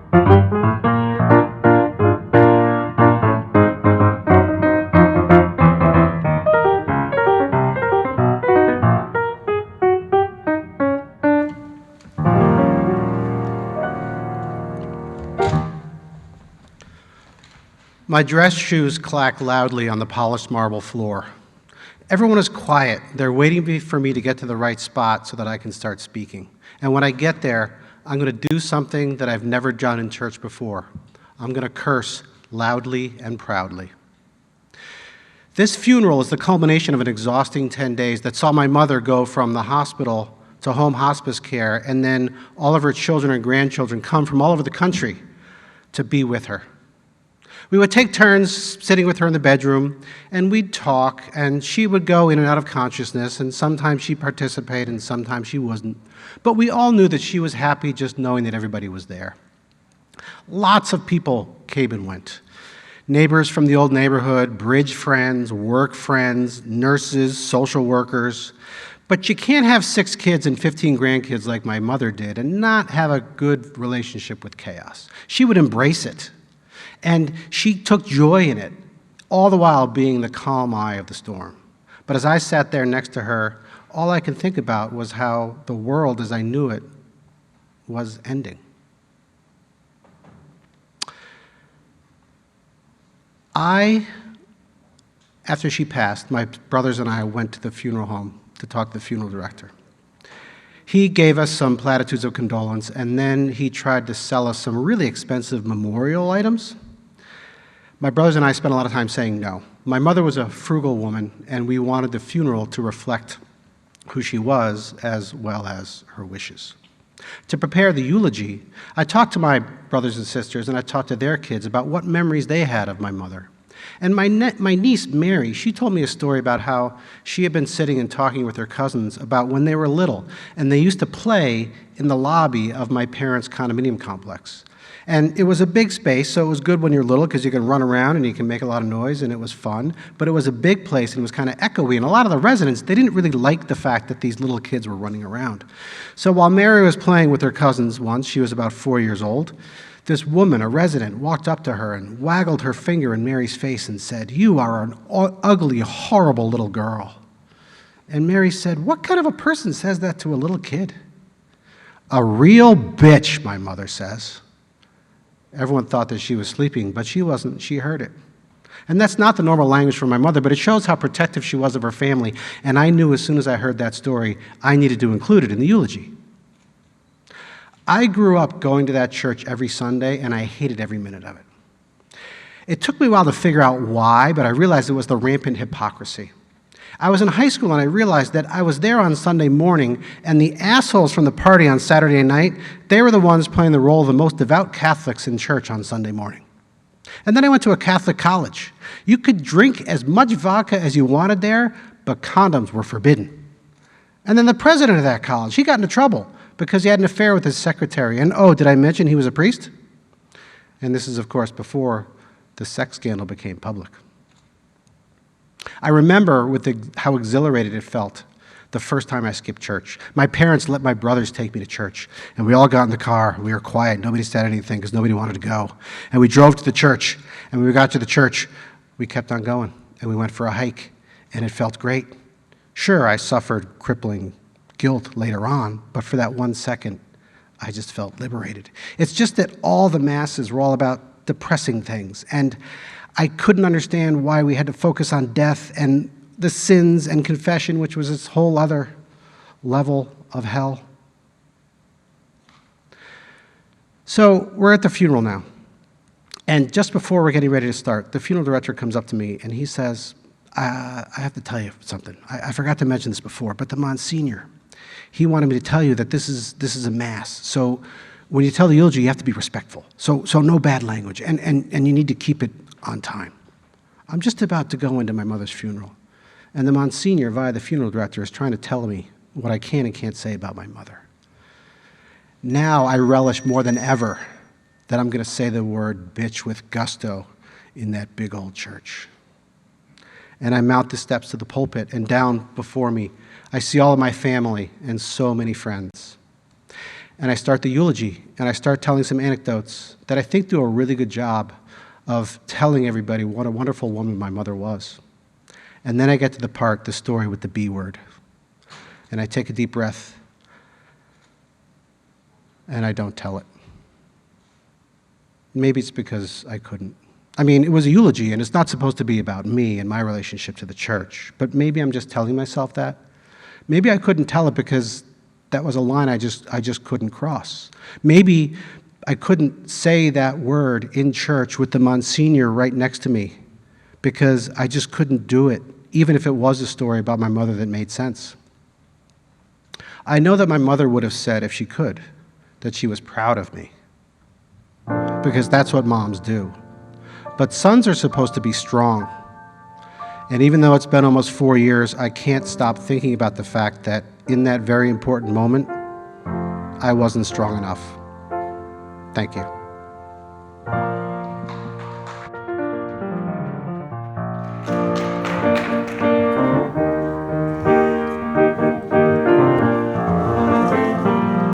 My dress shoes clack loudly on the polished marble floor. Everyone is quiet. They're waiting for me to get to the right spot so that I can start speaking. And when I get there, I'm going to do something that I've never done in church before. I'm going to curse loudly and proudly. This funeral is the culmination of an exhausting 10 days that saw my mother go from the hospital to home hospice care, and then all of her children and grandchildren come from all over the country to be with her. We would take turns sitting with her in the bedroom, and we'd talk, and she would go in and out of consciousness, and sometimes she'd participate, and sometimes she wasn't. But we all knew that she was happy just knowing that everybody was there. Lots of people came and went. Neighbors from the old neighborhood, bridge friends, work friends, nurses, social workers. But you can't have 6 kids and 15 grandkids like my mother did and not have a good relationship with chaos. She would embrace it. And she took joy in it, all the while being the calm eye of the storm. But as I sat there next to her, all I could think about was how the world as I knew it was ending. After she passed, my brothers and I went to the funeral home to talk to the funeral director. He gave us some platitudes of condolence, and then he tried to sell us some really expensive memorial items. My brothers and I spent a lot of time saying no. My mother was a frugal woman, and we wanted the funeral to reflect who she was as well as her wishes. To prepare the eulogy, I talked to my brothers and sisters, and I talked to their kids about what memories they had of my mother. And my niece, Mary, she told me a story about how she had been sitting and talking with her cousins about when they were little, and they used to play in the lobby of my parents' condominium complex. And it was a big space, so it was good when you're little because you can run around and you can make a lot of noise, and it was fun. But it was a big place, and it was kind of echoey, and a lot of the residents, they didn't really like the fact that these little kids were running around. So while Mary was playing with her cousins once, she was about 4 years old, this woman, a resident, walked up to her and waggled her finger in Mary's face and said, "You are an ugly, horrible little girl." And Mary said, "What kind of a person says that to a little kid?" "A real bitch," my mother says. Everyone thought that she was sleeping, but she wasn't. She heard it. And that's not the normal language for my mother, but it shows how protective she was of her family. And I knew as soon as I heard that story, I needed to include it in the eulogy. I grew up going to that church every Sunday, and I hated every minute of it. It took me a while to figure out why, but I realized it was the rampant hypocrisy. I was in high school, and I realized that I was there on Sunday morning, and the assholes from the party on Saturday night, they were the ones playing the role of the most devout Catholics in church on Sunday morning. And then I went to a Catholic college. You could drink as much vodka as you wanted there, but condoms were forbidden. And then the president of that college, he got into trouble because he had an affair with his secretary. And oh, did I mention he was a priest? And this is, of course, before the sex scandal became public. I remember how exhilarated it felt the first time I skipped church. My parents let my brothers take me to church, and we all got in the car. We were quiet. Nobody said anything because nobody wanted to go. And we drove to the church, and when we got to the church, we kept on going, and we went for a hike, and it felt great. Sure, I suffered crippling guilt later on, but for that 1 second, I just felt liberated. It's just that all the masses were all about depressing things, and I couldn't understand why we had to focus on death and the sins and confession, which was this whole other level of hell. So we're at the funeral now. And just before we're getting ready to start, the funeral director comes up to me and he says, I have to tell you something. I forgot to mention this before, but the Monsignor, he wanted me to tell you that this is a mass. So when you tell the eulogy, you have to be respectful. So no bad language, and you need to keep it on time. I'm just about to go into my mother's funeral, and the Monsignor, via the funeral director, is trying to tell me what I can and can't say about my mother. Now I relish more than ever that I'm going to say the word bitch with gusto in that big old church. And I mount the steps to the pulpit, and down before me, I see all of my family and so many friends. and I start the eulogy, and I start telling some anecdotes that I think do a really good job of telling everybody what a wonderful woman my mother was. And then I get to the part, the story with the B word. And I take a deep breath, and I don't tell it. Maybe it's because I couldn't. I mean, it was a eulogy, and it's not supposed to be about me and my relationship to the church, but maybe I'm just telling myself that. Maybe I couldn't tell it because that was a line I just couldn't cross. Maybe I couldn't say that word in church with the Monsignor right next to me because I just couldn't do it, even if it was a story about my mother that made sense. I know that my mother would have said, if she could, that she was proud of me, because that's what moms do. But sons are supposed to be strong. And even though it's been almost 4 years, I can't stop thinking about the fact that in that very important moment, I wasn't strong enough. Thank you.